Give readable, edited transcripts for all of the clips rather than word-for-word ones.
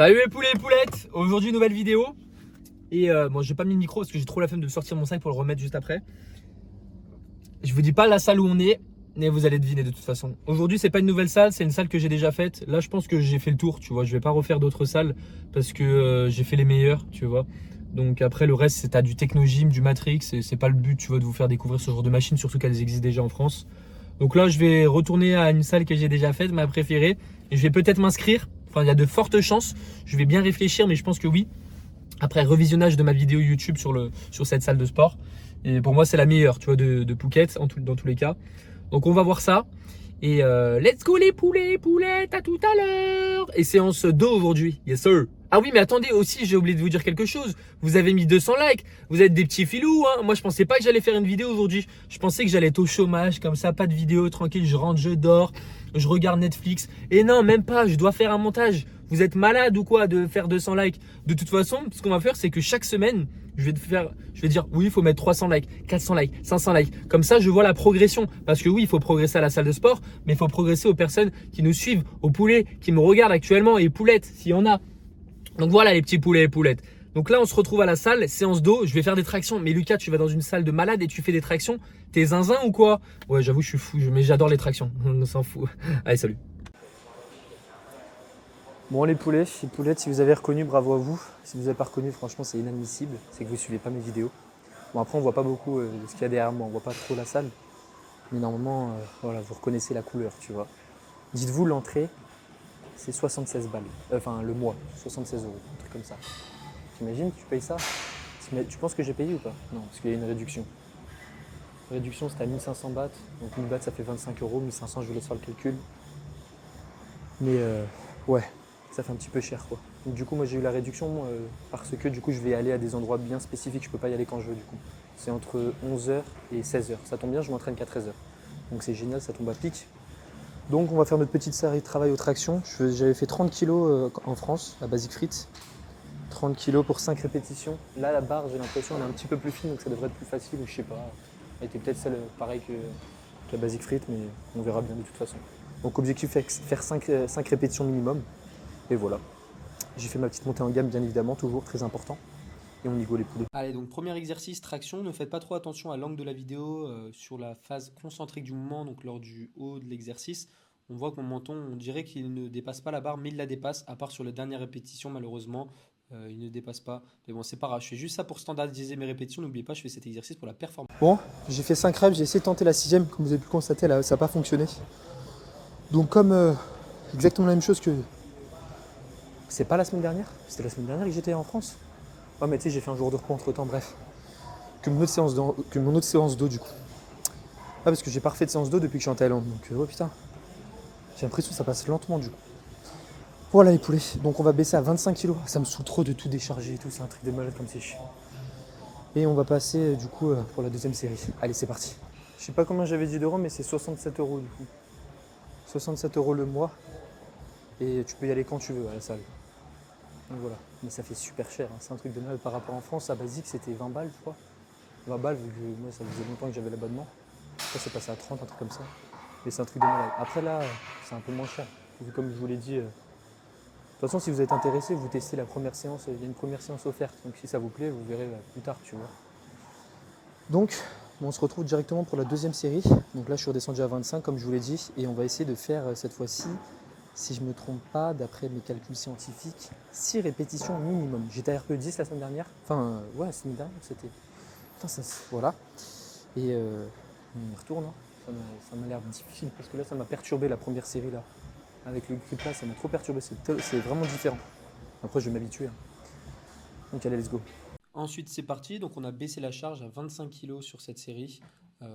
Salut les poulets et poulettes. Aujourd'hui nouvelle vidéo. Et bon, j'ai pas mis le micro parce que j'ai trop la flemme de sortir mon sac pour le remettre juste après. Je vous dis pas la salle où on est, mais vous allez deviner de toute façon. Aujourd'hui c'est pas une nouvelle salle, c'est une salle que j'ai déjà faite. Là je pense que j'ai fait le tour, tu vois. Je vais pas refaire d'autres salles parce que j'ai fait les meilleures, tu vois. Donc après le reste c'est du Technogym, du Matrix. C'est pas le but, tu vois, de vous faire découvrir ce genre de machines, surtout qu'elles existent déjà en France. Donc là je vais retourner à une salle que j'ai déjà faite, ma préférée. Et je vais peut-être m'inscrire. Enfin il y a de fortes chances. Je vais bien réfléchir mais je pense que oui. Après revisionnage de ma vidéo YouTube sur cette salle de sport. Et pour moi, c'est la meilleure, tu vois, de Phuket dans tous les cas. Donc on va voir ça. Et let's go les poulets, poulettes, à tout à l'heure. Et séance d'eau aujourd'hui, yes sir. Ah oui, mais attendez aussi, j'ai oublié de vous dire quelque chose. Vous avez mis 200 likes, vous êtes des petits filous, hein. Moi, je pensais pas que j'allais faire une vidéo aujourd'hui. Je pensais que j'allais être au chômage, comme ça, pas de vidéo, tranquille, je rentre, je dors, je regarde Netflix. Et non, même pas, je dois faire un montage. Vous êtes malade ou quoi de faire 200 likes? De toute façon, ce qu'on va faire, c'est que chaque semaine, je vais dire oui, il faut mettre 300 likes, 400 likes, 500 likes. Comme ça, je vois la progression. Parce que oui, il faut progresser à la salle de sport, mais il faut progresser aux personnes qui nous suivent, aux poulets qui me regardent actuellement et poulettes, s'il y en a. Donc voilà les petits poulets et poulettes. Donc là, on se retrouve à la salle, séance d'eau. Je vais faire des tractions. Mais Lucas, tu vas dans une salle de malade et tu fais des tractions. T'es zinzin ou quoi? Ouais, j'avoue, je suis fou, mais j'adore les tractions. On s'en fout. Allez, salut. Bon les poulets et poulettes, si vous avez reconnu, bravo à vous. Si vous n'avez pas reconnu, franchement c'est inadmissible, c'est que vous ne suivez pas mes vidéos. Bon après on voit pas beaucoup de ce qu'il y a derrière moi, on voit pas trop la salle. Mais normalement, voilà, vous reconnaissez la couleur, tu vois. Dites-vous l'entrée, c'est 76 balles. Enfin le mois, 76 €, un truc comme ça. T'imagines, tu payes ça? Tu penses que j'ai payé ou pas? Non, parce qu'il y a une réduction. La réduction c'était à 1500 bahts, donc 1000 bahts ça fait 25 €, 1500 je vous laisse faire le calcul. Mais ouais, ça fait un petit peu cher quoi. Donc, du coup moi j'ai eu la réduction parce que du coup je vais aller à des endroits bien spécifiques, je peux pas y aller quand je veux du coup. C'est entre 11 h et 16 h. Ça tombe bien, je m'entraîne qu'à 13 h. Donc c'est génial, ça tombe à pic. Donc on va faire notre petite série de travail aux tractions. J'avais fait 30 kg en France, à Basic Fit. 30 kg pour 5 répétitions. Là la barre j'ai l'impression elle est un petit peu plus fine donc ça devrait être plus facile ou je sais pas. Elle était peut-être celle pareille qu'à Basic Fit mais on verra bien de toute façon. Donc objectif faire 5 répétitions minimum. Et voilà. J'ai fait ma petite montée en gamme bien évidemment, toujours très important. Et on y go les poulets. Allez, donc premier exercice, traction. Ne faites pas trop attention à l'angle de la vidéo sur la phase concentrique du mouvement, donc lors du haut de l'exercice. On voit que mon menton, on dirait qu'il ne dépasse pas la barre, mais il la dépasse, à part sur la dernière répétition, malheureusement, il ne dépasse pas. Mais bon, c'est pas grave, je fais juste ça pour standardiser mes répétitions. N'oubliez pas, je fais cet exercice pour la performance. Bon, j'ai fait 5 reps, j'ai essayé de tenter la 6ème, comme vous avez pu le constater, là, ça n'a pas fonctionné. Donc comme exactement la même chose que... C'est pas la semaine dernière? C'était la semaine dernière que j'étais en France? Ouais mais tu sais j'ai fait un jour de repos entre temps, bref. Que mon autre séance d'eau du coup. Ah parce que j'ai pas refait de séance d'eau depuis que je suis en Thaïlande, donc oh putain. J'ai l'impression que ça passe lentement du coup. Voilà les poulets, donc on va baisser à 25 kg. Ça me saoule trop de tout décharger et tout, c'est un truc de malade comme c'est chiant. Et on va passer du coup pour la deuxième série. Allez c'est parti. Je sais pas combien j'avais dit d'euros mais c'est 67 € du coup. 67 € le mois. Et tu peux y aller quand tu veux à la salle. Donc voilà, mais ça fait super cher, hein. C'est un truc de malade par rapport en France, à Basique c'était 20 balles je crois. 20 balles vu que moi ça faisait longtemps que j'avais l'abonnement. Après c'est passé à 30, un truc comme ça. Mais c'est un truc de malade. Après là, c'est un peu moins cher. Vu comme je vous l'ai dit. De toute façon si vous êtes intéressé, vous testez la première séance, il y a une première séance offerte. Donc si ça vous plaît, vous verrez plus tard, tu vois. Donc on se retrouve directement pour la deuxième série. Donc là je suis redescendu à 25 comme je vous l'ai dit. Et on va essayer de faire cette fois-ci, si je ne me trompe pas, d'après mes calculs scientifiques, 6 répétitions minimum. J'étais à RPE 10 la semaine dernière. Enfin, ouais, la semaine dernière, c'était... Putain, ça, voilà. Et on y retourne. Hein. Ça m'a l'air difficile parce que là, ça m'a perturbé la première série là. Avec le grip là, ça m'a trop perturbé. C'est vraiment différent. Après, je vais m'habituer. Hein. Donc, allez, let's go. Ensuite, c'est parti. Donc, on a baissé la charge à 25 kg sur cette série.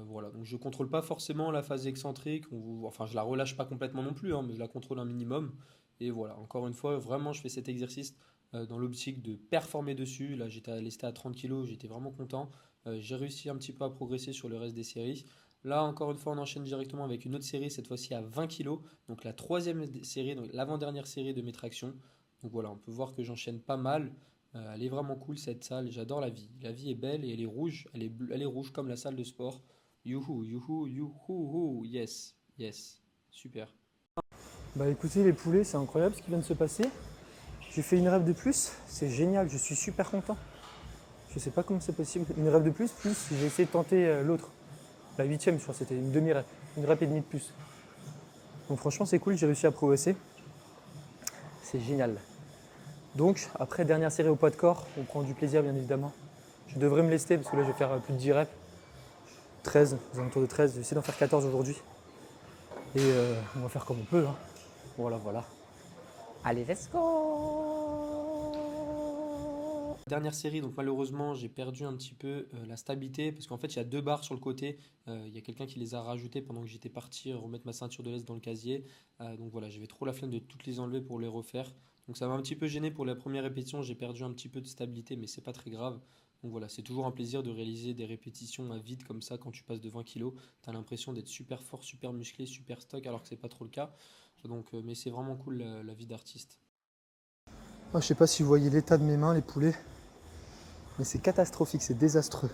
Voilà. Donc, je contrôle pas forcément la phase excentrique. Enfin, je la relâche pas complètement non plus, hein, mais je la contrôle un minimum. Et voilà. Encore une fois, vraiment, je fais cet exercice dans l'optique de performer dessus. Là, j'étais resté à 30 kg. J'étais vraiment content. J'ai réussi un petit peu à progresser sur le reste des séries. Là, encore une fois, on enchaîne directement avec une autre série, cette fois-ci à 20 kg. Donc, la troisième série, donc l'avant-dernière série de mes tractions. Donc, voilà, on peut voir que j'enchaîne pas mal. Elle est vraiment cool cette salle, j'adore la vie. La vie est belle et elle est rouge, elle est rouge comme la salle de sport. Youhou, youhou, youhou, yes, yes, super. Bah écoutez les poulets, c'est incroyable ce qui vient de se passer. Je J'ai fait une rep de plus, c'est génial, je suis super content. Je sais pas comment c'est possible. Une rep de plus j'ai essayé de tenter l'autre. La 8ème, je crois, c'était une demi-rep. Une rep et demie de plus. Donc franchement, c'est cool, j'ai réussi à progresser. C'est génial. Donc, après, dernière série au poids de corps, on prend du plaisir, bien évidemment. Je devrais me lester parce que là, je vais faire plus de 10 reps. 13, aux alentours de 13. Je vais essayer d'en faire 14 aujourd'hui. Et on va faire comme on peut. Hein. Voilà, voilà. Allez, let's go! Dernière série, donc malheureusement j'ai perdu un petit peu la stabilité parce qu'en fait il y a deux barres sur le côté. Il y a quelqu'un qui les a rajoutées pendant que j'étais parti remettre ma ceinture de lest dans le casier. Donc voilà, j'avais trop la flemme de toutes les enlever pour les refaire. Donc ça m'a un petit peu gêné pour la première répétition, j'ai perdu un petit peu de stabilité mais c'est pas très grave. Donc voilà, c'est toujours un plaisir de réaliser des répétitions à vide comme ça quand tu passes de 20 kilos. T'as l'impression d'être super fort, super musclé, super stock alors que c'est pas trop le cas. Donc, mais c'est vraiment cool la vie d'artiste. Moi, je sais pas si vous voyez l'état de mes mains, les poulets. Mais c'est catastrophique, c'est désastreux.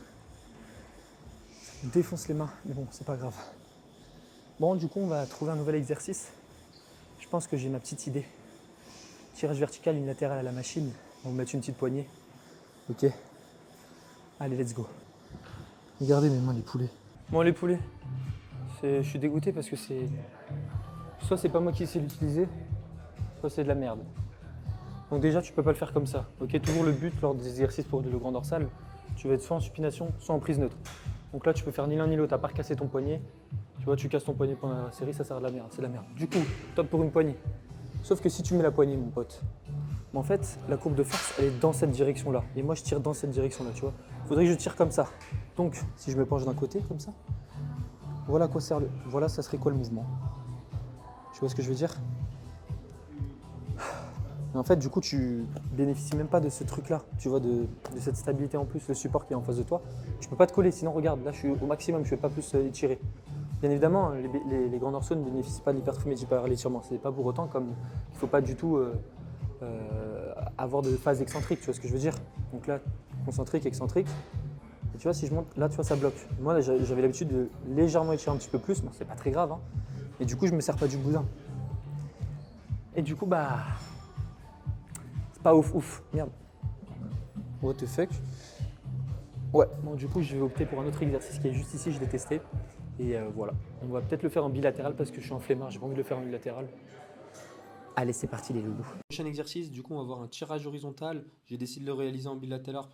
Ça me défonce les mains, mais bon, c'est pas grave. Bon, du coup, on va trouver un nouvel exercice. Je pense que j'ai ma petite idée. Tirage vertical unilatéral à la machine. On va mettre une petite poignée. Ok. Allez, let's go. Regardez mes mains, les poulets. Bon, les poulets, je suis dégoûté parce que c'est... Soit c'est pas moi qui sais l'utiliser, soit c'est de la merde. Donc déjà, tu peux pas le faire comme ça. Ok, toujours le but lors des exercices pour le grand dorsal, tu vas être soit en supination, soit en prise neutre. Donc là, tu peux faire ni l'un ni l'autre, à part casser ton poignet. Tu vois, tu casses ton poignet pendant la série, ça sert à de la merde, c'est de la merde. Du coup, top pour une poignée. Sauf que si tu mets la poignée, mon pote, mais en fait, la courbe de force, elle est dans cette direction-là. Et moi, je tire dans cette direction-là, tu vois. Il faudrait que je tire comme ça. Donc, si je me penche d'un côté, comme ça, voilà à quoi sert le... Voilà, ça serait quoi le mouvement? Tu vois ce que je veux dire? Et en fait, du coup, tu bénéficies même pas de ce truc-là, tu vois, de cette stabilité en plus, le support qui est en face de toi. Tu peux pas te coller, sinon regarde, là je suis au maximum, je ne vais pas plus étirer. Bien évidemment, les grands dorsaux ne bénéficient pas de l'hypertrophie médiane l'étirement. C'est pas pour autant comme il ne faut pas du tout avoir de phase excentrique, tu vois ce que je veux dire. Donc là, concentrique, excentrique. Et tu vois, si je monte, là, tu vois, ça bloque. Moi, j'avais l'habitude de légèrement étirer un petit peu plus, bon, c'est pas très grave. Hein. Et du coup, je me sers pas du boudin. Et du coup, bah. Pas ouf, ouf, merde. What the fuck? Ouais, bon du coup je vais opter pour un autre exercice qui est juste ici, je l'ai testé. Et voilà, on va peut-être le faire en bilatéral parce que je suis en flemmard, j'ai pas envie de le faire en bilatéral. Allez, c'est parti les loulous. Prochain exercice, du coup, on va avoir un tirage horizontal. J'ai décidé de le réaliser en bilatéral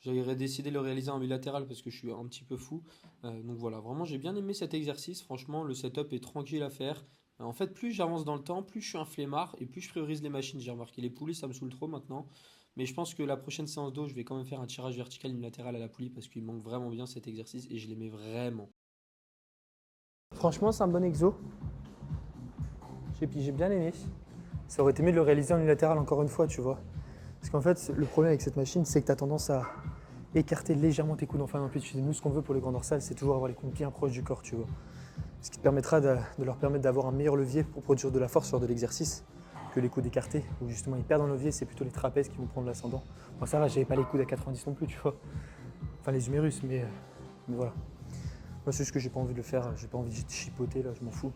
J'aurais décidé de le réaliser en bilatéral parce que je suis un petit peu fou. Donc voilà, vraiment, j'ai bien aimé cet exercice. Franchement, le setup est tranquille à faire. En fait, plus j'avance dans le temps, plus je suis un flemmard et plus je priorise les machines. J'ai remarqué les poulies, ça me saoule trop maintenant. Mais je pense que la prochaine séance d'eau, je vais quand même faire un tirage vertical unilatéral à la poulie parce qu'il manque vraiment bien cet exercice et je l'aimais vraiment. Franchement, c'est un bon exo. J'ai bien aimé. Ça aurait été mieux de le réaliser en unilatéral encore une fois, tu vois. Parce qu'en fait, le problème avec cette machine, c'est que tu as tendance à écarter légèrement tes coudes en fin d'amplitude. Nous, ce qu'on veut pour les grands dorsales, c'est toujours avoir les coudes bien proches du corps, tu vois. Ce qui te permettra de leur permettre d'avoir un meilleur levier pour produire de la force lors de l'exercice que les coudes écartés, où justement ils perdent en levier, c'est plutôt les trapèzes qui vont prendre l'ascendant. Moi ça va, j'avais pas les coudes à 90 non plus, tu vois. Enfin les humérus, mais voilà. Moi c'est juste que j'ai pas envie de le faire, j'ai pas envie de chipoter là, je m'en fous.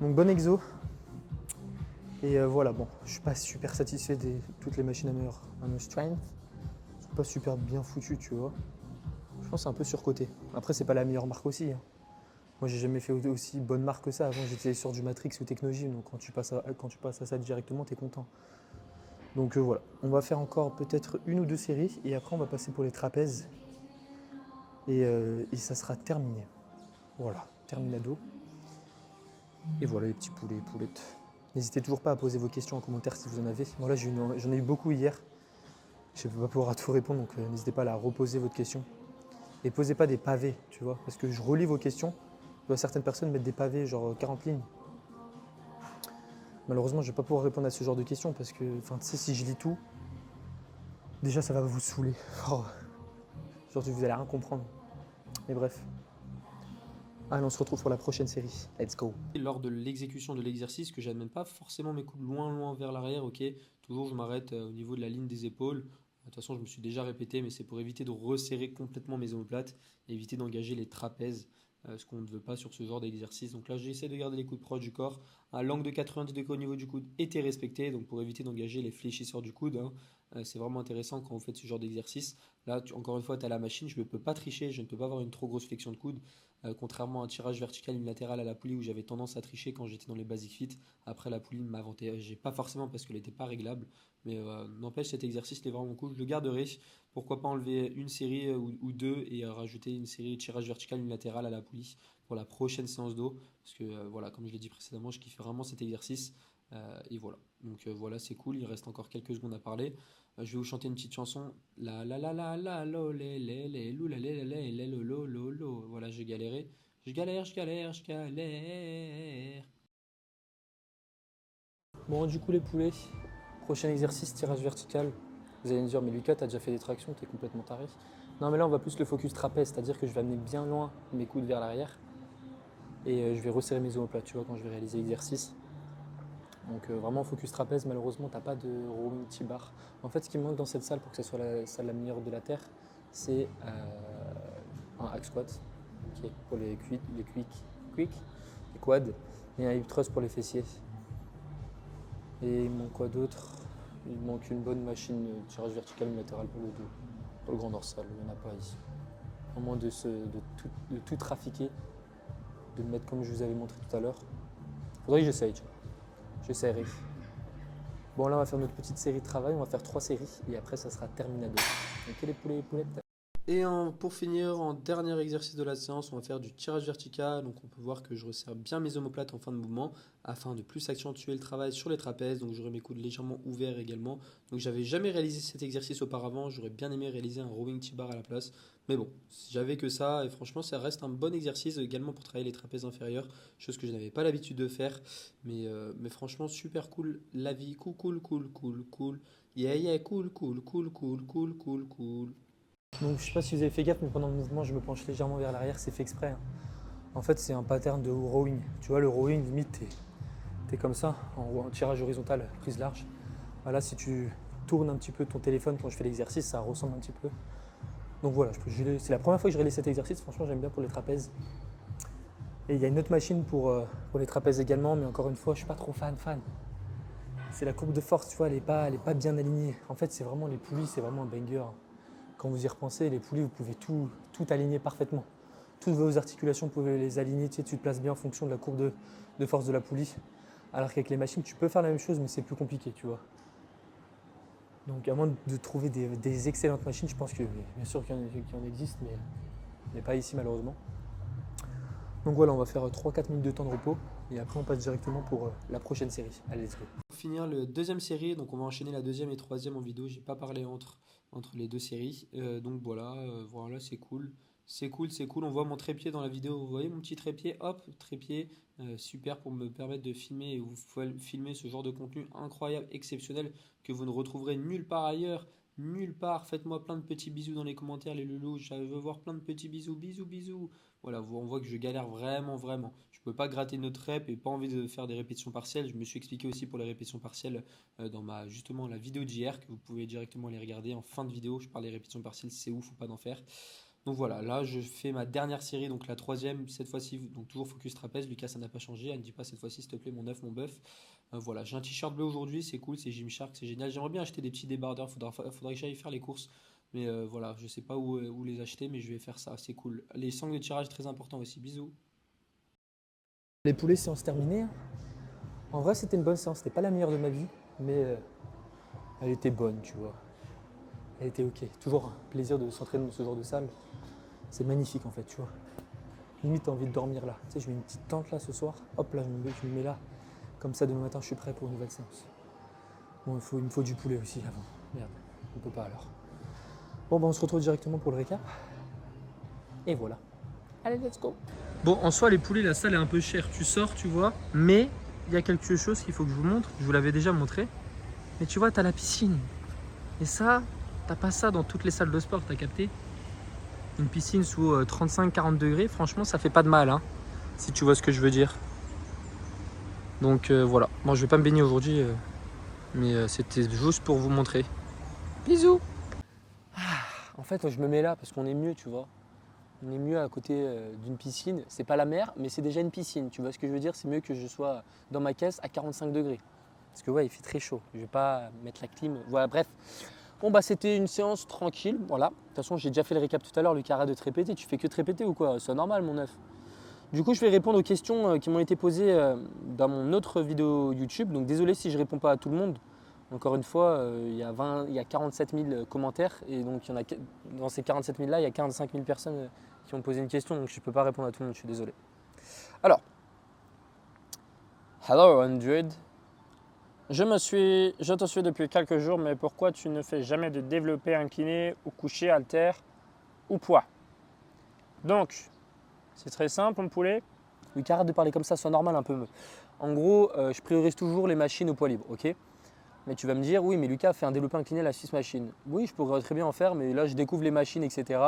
Donc bon exo. Et voilà, bon, je suis pas super satisfait de toutes les machines à meilleure strength. Elles sont pas super bien foutues, tu vois. Je pense que c'est un peu surcoté. Après c'est pas la meilleure marque aussi. Hein. Moi, j'ai jamais fait aussi bonne marque que ça. Avant, j'étais sur du Matrix ou Technogym. Donc, quand tu passes à ça directement, tu es content. Donc, voilà. On va faire encore peut-être une ou deux séries. Et après, on va passer pour les trapèzes. Et ça sera terminé. Voilà. Terminado. Et voilà les petits poulets et poulettes. N'hésitez toujours pas à poser vos questions en commentaire si vous en avez. Moi, là, j'en ai eu beaucoup hier. Je ne vais pas pouvoir tout répondre. Donc, n'hésitez pas à la reposer votre question. Et posez pas des pavés, tu vois. Parce que je relis vos questions. Certaines personnes mettent des pavés, genre 40 lignes. Malheureusement, je ne vais pas pouvoir répondre à ce genre de questions parce que, enfin, tu sais, si je lis tout, déjà ça va vous saouler. Oh, genre, vous allez rien comprendre. Mais bref. Allez, on se retrouve pour la prochaine série. Let's go. Lors de l'exécution de l'exercice, que j'amène pas forcément mes coudes loin vers l'arrière, ok. Toujours, je m'arrête au niveau de la ligne des épaules. De toute façon, je me suis déjà répété, mais c'est pour éviter de resserrer complètement mes omoplates et éviter d'engager les trapèzes. ce qu'on ne veut pas sur ce genre d'exercice. Donc là, j'essaie de garder les coudes proches du corps. L'angle de 90 degrés au niveau du coude était respecté, donc pour éviter d'engager les fléchisseurs du coude, hein. C'est vraiment intéressant quand vous faites ce genre d'exercice. Là, encore une fois, tu as la machine, je ne peux pas tricher, je ne peux pas avoir une trop grosse flexion de coude, contrairement à un tirage vertical unilatéral à la poulie où j'avais tendance à tricher quand j'étais dans les basic fit. Après, la poulie m'avantageait pas forcément parce qu'elle n'était pas réglable, mais n'empêche, cet exercice il est vraiment cool, je le garderai. Pourquoi pas enlever une série ou deux et rajouter une série de tirage vertical unilatéral à la poulie pour la prochaine séance d'eau, parce que voilà, comme je l'ai dit précédemment, je kiffe vraiment cet exercice. Et voilà, donc voilà, c'est cool, il reste encore quelques secondes à parler. Je vais vous chanter une petite chanson. La la la la la lo lé lé lé lou la lé lé lé lé lo lo lo lo. Voilà, j'ai galéré. Je galère, je galère, je galère. Bon, du coup, les poulets, prochain exercice, tirage vertical. Vous allez me dire, mais Lucas, t'as déjà fait des tractions, t'es complètement taré. Non, mais là, on va plus le focus trapèze, c'est-à-dire que je vais amener bien loin mes coudes vers l'arrière et je vais resserrer mes omoplates, tu vois, quand je vais réaliser l'exercice. Donc, vraiment, focus trapèze, malheureusement, t'as pas de rowing T-bar. En fait, ce qui me manque dans cette salle pour que ce soit la salle la meilleure de la Terre, c'est un hack squat, ok, pour les quads, et un hip thrust pour les fessiers. Et il manque quoi d'autre? Il manque une bonne machine de tirage vertical unilatéral pour le dos, pour le grand dorsal, il n'y en a pas ici. À moins de tout trafiquer, de le mettre comme je vous avais montré tout à l'heure. Faudrait que j'essaye, tu vois. J'essaierai. Bon, là, on va faire notre petite série de travail, on va faire 3 séries et après, ça sera terminado. Ok, les poulets et poulettes? Et pour finir, en dernier exercice de la séance, on va faire du tirage vertical. Donc on peut voir que je resserre bien mes omoplates en fin de mouvement afin de plus accentuer le travail sur les trapèzes. Donc j'aurai mes coudes légèrement ouverts également. Donc j'avais jamais réalisé cet exercice auparavant. J'aurais bien aimé réaliser un rowing T-bar à la place. Mais bon, j'avais que ça et franchement ça reste un bon exercice également pour travailler les trapèzes inférieurs. Chose que je n'avais pas l'habitude de faire. Mais franchement super cool. La vie, cool, cool, cool, cool, cool. Yeah, yeah, cool, cool, cool, cool, cool, cool, cool. Donc, je sais pas si vous avez fait gaffe, mais pendant le mouvement, je me penche légèrement vers l'arrière, c'est fait exprès, hein. En fait, c'est un pattern de rowing. Tu vois, le rowing, limite, t'es comme ça, en tirage horizontal, prise large. Voilà, si tu tournes un petit peu ton téléphone quand je fais l'exercice, ça ressemble un petit peu. Donc voilà, c'est la première fois que je réalise cet exercice. Franchement, j'aime bien pour les trapèzes. Et il y a une autre machine pour les trapèzes également, mais encore une fois, je suis pas trop fan. C'est la courbe de force, tu vois, elle est pas bien alignée. En fait, c'est vraiment les poulies, c'est vraiment un banger. Quand vous y repensez, les poulies, vous pouvez tout aligner parfaitement. Toutes vos articulations, vous pouvez les aligner, tu te places bien en fonction de la courbe de force de la poulie. Alors qu'avec les machines, tu peux faire la même chose, mais c'est plus compliqué, tu vois. Donc à moins de trouver des excellentes machines, je pense que bien sûr qu'il y en existe, mais pas ici malheureusement. Donc voilà, on va faire 3-4 minutes de temps de repos et après on passe directement pour la prochaine série. Allez, let's go. Pour finir la deuxième série, donc on va enchaîner la deuxième et troisième en vidéo. J'ai pas parlé entre les deux séries. Donc voilà, voilà, c'est cool. C'est cool. On voit mon trépied dans la vidéo. Vous voyez mon petit trépied? Hop, trépied. Super pour me permettre de filmer et vous filmer ce genre de contenu incroyable, exceptionnel que vous ne retrouverez nulle part ailleurs. Nulle part. Faites-moi plein de petits bisous dans les commentaires, les loulous. Je veux voir plein de petits bisous. Bisous. Voilà, on voit que je galère vraiment. Je ne peux pas gratter notre rep et pas envie de faire des répétitions partielles. Je me suis expliqué aussi pour les répétitions partielles dans justement la vidéo d'hier que vous pouvez directement aller regarder en fin de vidéo. Je parle des répétitions partielles, c'est ouf ou pas d'en faire. Donc voilà, là je fais ma dernière série, donc la troisième, cette fois-ci, donc toujours focus trapèze. Lucas, ça n'a pas changé. Elle ne dit pas cette fois-ci, s'il te plaît, mon œuf, mon bœuf. Voilà, j'ai un t-shirt bleu aujourd'hui, c'est cool, c'est Gymshark, c'est génial. J'aimerais bien acheter des petits débardeurs, faudrait que j'aille faire les courses. Mais voilà, je sais pas où les acheter, mais je vais faire ça, c'est cool. Les sangles de tirage, très important aussi. Bisous. Les poulets, séance terminée. En vrai, c'était une bonne séance. C'était pas la meilleure de ma vie, mais elle était bonne, tu vois. Elle était ok. Toujours un plaisir de s'entraîner dans ce genre de salle. C'est magnifique en fait, tu vois. Limite, t'as envie de dormir là. Tu sais, je mets une petite tente là ce soir. Hop là, je me mets là. Comme ça, demain matin, je suis prêt pour une nouvelle séance. Bon, il me faut du poulet aussi avant. Merde, on peut pas alors. Bon, on se retrouve directement pour le récap. Et voilà. Allez, let's go. Bon, en soi, les poulets, la salle est un peu chère. Tu sors, tu vois. Mais il y a quelque chose qu'il faut que je vous montre. Je vous l'avais déjà montré. Mais tu vois, tu as la piscine. Et ça, t'as pas ça dans toutes les salles de sport, t'as capté? Une piscine sous 35-40 degrés, franchement, ça fait pas de mal, hein, si tu vois ce que je veux dire. Donc voilà. Bon, je vais pas me baigner aujourd'hui, mais c'était juste pour vous montrer. Bisous. En fait, je me mets là parce qu'on est mieux, tu vois. on est mieux à côté d'une piscine. C'est pas la mer, mais c'est déjà une piscine. Tu vois ce que je veux dire? C'est mieux que je sois dans ma caisse à 45 degrés. Parce que ouais, il fait très chaud. Je vais pas mettre la clim. Voilà, bref. Bon bah c'était une séance tranquille, voilà. De toute façon, j'ai déjà fait le récap tout à l'heure. Lucas, arrête de te répéter. Tu fais que te répéter ou quoi? C'est normal, mon neuf. Du coup, je vais répondre aux questions qui m'ont été posées dans mon autre vidéo YouTube. Donc désolé si je réponds pas à tout le monde. Encore une fois, il y a 47 000 commentaires et donc dans ces 47 000 là, il y a 45 000 personnes qui ont posé une question, donc je ne peux pas répondre à tout le monde, je suis désolé. Alors, hello Android, je te suis depuis quelques jours, mais pourquoi tu ne fais jamais de développé incliné ou couché haltère ou poids? Donc, c'est très simple mon poulet. Lucas, arrête de parler comme ça, sois normal un peu. En gros, je priorise toujours les machines au poids libre, ok? Mais tu vas me dire, oui, mais Lucas fait un développé incliné à la 6 machines. Oui, je pourrais très bien en faire, mais là, je découvre les machines, etc.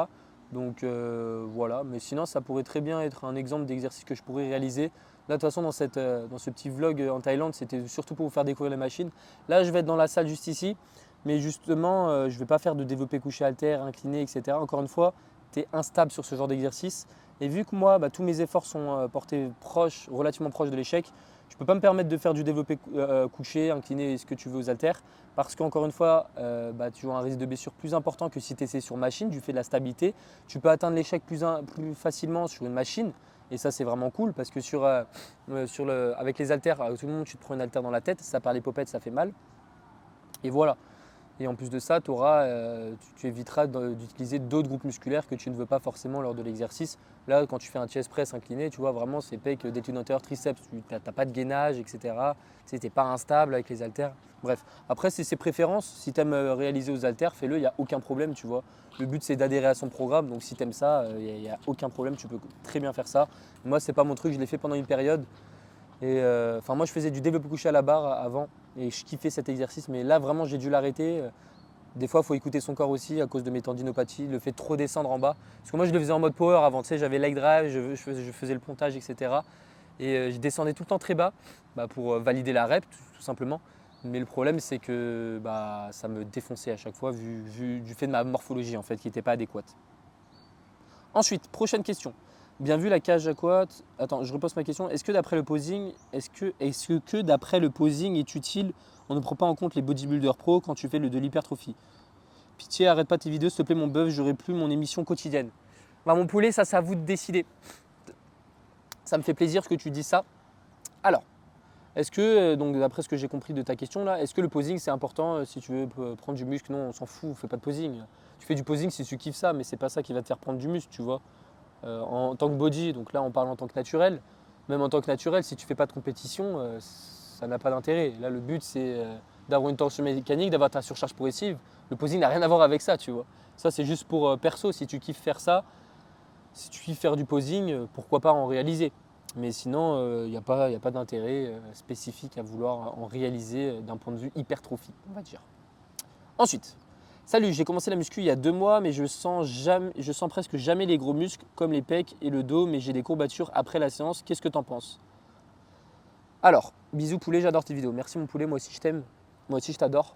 Donc voilà, mais sinon, ça pourrait très bien être un exemple d'exercice que je pourrais réaliser. Là, de toute façon, dans ce petit vlog en Thaïlande, c'était surtout pour vous faire découvrir les machines. Là, je vais être dans la salle juste ici, mais justement, je ne vais pas faire de développé couché haltère, incliné, etc. Encore une fois, tu es instable sur ce genre d'exercice. Et vu que moi, tous mes efforts sont portés relativement proches de l'échec, je ne peux pas me permettre de faire du développé couché, incliné, ce que tu veux aux haltères, parce qu'encore une fois, tu as un risque de blessure plus important que si tu essaies sur machine, du fait de la stabilité. Tu peux atteindre l'échec plus facilement sur une machine, et ça c'est vraiment cool, parce que avec les haltères, à tout le monde, tu te prends une haltère dans la tête, ça part les popettes, ça fait mal. Et voilà. Et en plus de ça, tu éviteras d'utiliser d'autres groupes musculaires que tu ne veux pas forcément lors de l'exercice. Là, quand tu fais un chest press incliné, tu vois vraiment c'est pec, détonateur, triceps, tu n'as pas de gainage, etc. Tu n'es pas instable avec les haltères. Bref, après c'est ses préférences. Si tu aimes réaliser aux haltères, fais-le, il n'y a aucun problème, tu vois. Le but c'est d'adhérer à son programme, donc si tu aimes ça, il n'y a aucun problème, tu peux très bien faire ça. Moi, c'est pas mon truc, je l'ai fait pendant une période. Et moi, je faisais du développé couché à la barre avant et je kiffais cet exercice, mais là, vraiment, j'ai dû l'arrêter. Des fois, il faut écouter son corps aussi à cause de mes tendinopathies, le fait de trop descendre en bas. Parce que moi, je le faisais en mode power avant, tu sais, j'avais leg drive, je faisais le pontage, etc. Et je descendais tout le temps très bas pour valider la rep, tout simplement. Mais le problème, c'est que ça me défonçait à chaque fois, vu du fait de ma morphologie, en fait, qui n'était pas adéquate. Ensuite, prochaine question. Bien vu la cage aquate. Attends, je repose ma question. Est-ce que d'après le posing, d'après le posing est utile? On ne prend pas en compte les bodybuilders pro quand tu fais de l'hypertrophie. Pitié, arrête pas tes vidéos, s'il te plaît, mon bœuf, j'aurai plus mon émission quotidienne. Mon poulet, ça c'est à vous de décider. Ça me fait plaisir que tu dis ça. Alors, est-ce que, donc d'après ce que j'ai compris de ta question là, est-ce que le posing c'est important si tu veux prendre du muscle? Non, on s'en fout, fais pas de posing. Tu fais du posing si tu kiffes ça, mais c'est pas ça qui va te faire prendre du muscle, tu vois. En tant que body, donc là on parle en tant que naturel, même en tant que naturel, si tu ne fais pas de compétition, ça n'a pas d'intérêt. Là le but c'est d'avoir une tension mécanique, d'avoir ta surcharge progressive. Le posing n'a rien à voir avec ça, tu vois. Ça c'est juste pour perso, si tu kiffes faire ça, si tu kiffes faire du posing, pourquoi pas en réaliser. Mais sinon, il n'y a pas d'intérêt spécifique à vouloir en réaliser d'un point de vue hypertrophie, on va dire. Ensuite, salut, j'ai commencé la muscu il y a 2 mois, mais je sens presque jamais les gros muscles comme les pecs et le dos, mais j'ai des courbatures après la séance. Qu'est-ce que tu en penses? Alors, bisous poulet, j'adore tes vidéos. Merci mon poulet, moi aussi je t'aime. Moi aussi je t'adore.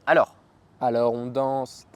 Alors on danse.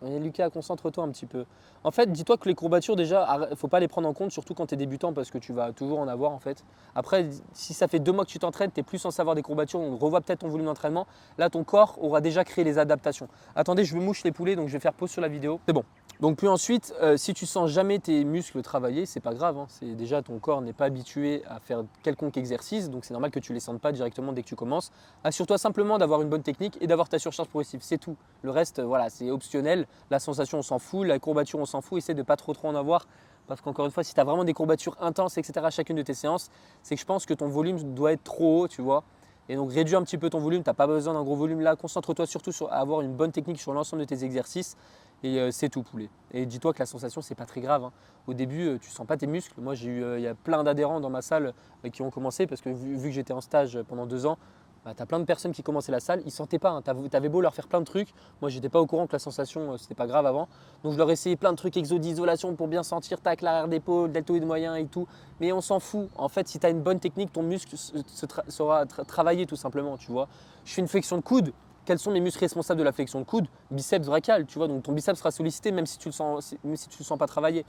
Lucas, concentre-toi un petit peu. En fait, dis-toi que les courbatures déjà, il ne faut pas les prendre en compte, surtout quand tu es débutant parce que tu vas toujours en avoir en fait. Après, si ça fait 2 mois que tu t'entraînes, tu es plus censé avoir des courbatures, on revoit peut-être ton volume d'entraînement. Là, ton corps aura déjà créé les adaptations. Attendez, je me mouche les poulets, donc je vais faire pause sur la vidéo. C'est bon. Donc puis ensuite, si tu sens jamais tes muscles travailler, c'est pas grave. C'est déjà ton corps n'est pas habitué à faire quelconque exercice, donc c'est normal que tu les sentes pas directement dès que tu commences. Assure-toi simplement d'avoir une bonne technique et d'avoir ta surcharge progressive, c'est tout. Le reste, voilà, c'est optionnel. La sensation, on s'en fout. La courbature, on s'en fout. Essaie de pas trop en avoir. Parce qu'encore une fois, si tu as vraiment des courbatures intenses, etc. à chacune de tes séances, c'est que je pense que ton volume doit être trop haut, tu vois. Et donc réduis un petit peu ton volume, tu n'as pas besoin d'un gros volume là. Concentre-toi surtout sur avoir une bonne technique sur l'ensemble de tes exercices. Et c'est tout poulet. Et dis-toi que la sensation, c'est pas très grave. Au début, tu sens pas tes muscles. Moi, il y a plein d'adhérents dans ma salle qui ont commencé parce que vu que j'étais en stage pendant 2 ans, tu as plein de personnes qui commençaient la salle, ils ne sentaient pas. Tu avais beau leur faire plein de trucs. Moi, j'étais pas au courant que la sensation, c'était pas grave avant. Donc, je leur essayais plein de trucs, exo d'isolation pour bien sentir, tac, l'arrière d'épaule, deltoïde moyen et tout. Mais on s'en fout. En fait, si tu as une bonne technique, ton muscle sera travaillé tout simplement, tu vois. Je fais une flexion de coude. quels sont mes muscles responsables de la flexion de coude? Biceps brachial, tu vois, donc ton biceps sera sollicité même si tu le sens pas travailler.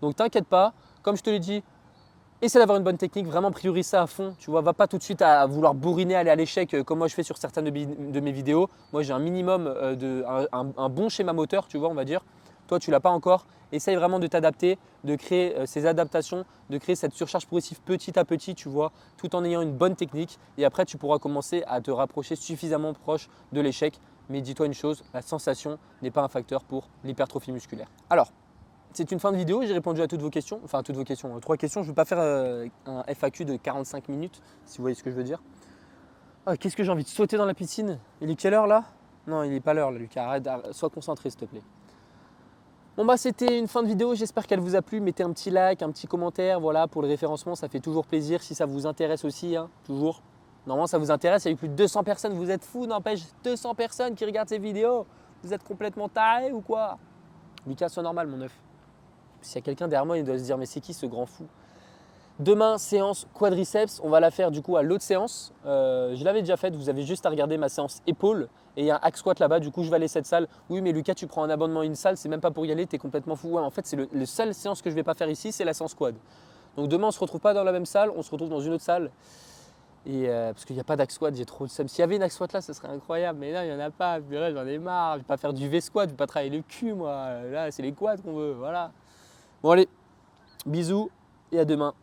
Donc t'inquiète pas, comme je te l'ai dit, essaie d'avoir une bonne technique, vraiment priorise ça à fond, tu vois, va pas tout de suite à vouloir bourriner, aller à l'échec comme moi je fais sur certaines de mes vidéos. Moi j'ai un minimum, un bon schéma moteur, tu vois, on va dire. Toi tu l'as pas encore, essaye vraiment de t'adapter, de créer ces adaptations, de créer cette surcharge progressive petit à petit, tu vois, tout en ayant une bonne technique et après tu pourras commencer à te rapprocher suffisamment proche de l'échec. Mais dis-toi une chose, la sensation n'est pas un facteur pour l'hypertrophie musculaire. Alors, c'est une fin de vidéo, j'ai répondu à toutes vos questions, enfin à toutes vos questions, 3 questions. Je ne vais pas faire un FAQ de 45 minutes, si vous voyez ce que je veux dire. Ah, qu'est-ce que j'ai envie de sauter dans la piscine? Il est quelle heure là? Non, il n'est pas l'heure là, Lucas, arrête, sois concentré s'il te plaît. Bon bah c'était une fin de vidéo, j'espère qu'elle vous a plu. Mettez un petit like, un petit commentaire, voilà, pour le référencement, ça fait toujours plaisir. Si ça vous intéresse aussi, hein, toujours. Normalement ça vous intéresse, il y a eu plus de 200 personnes, vous êtes fous, n'empêche, 200 personnes qui regardent ces vidéos. Vous êtes complètement tarés ou quoi? Lucas, sois normal mon neuf. S'il y a quelqu'un derrière moi, il doit se dire mais c'est qui ce grand fou? Demain, séance quadriceps, on va la faire du coup à l'autre séance. Je l'avais déjà faite, vous avez juste à regarder ma séance épaule et il y a un hack squat là-bas, du coup je vais aller cette salle. Oui mais Lucas, tu prends un abonnement à une salle, c'est même pas pour y aller, t'es complètement fou. Ouais, en fait c'est le seule séance que je vais pas faire ici, c'est la séance quad. Donc demain on se retrouve pas dans la même salle, on se retrouve dans une autre salle. Et parce qu'il n'y a pas d'hack squat, j'ai trop de seum. S'il y avait une hack squat là, ce serait incroyable, mais là il n'y en a pas. Purée, j'en ai marre, je vais pas faire du V-squat, je vais pas travailler le cul moi. Là c'est les quads qu'on veut, voilà. Bon allez, bisous et à demain.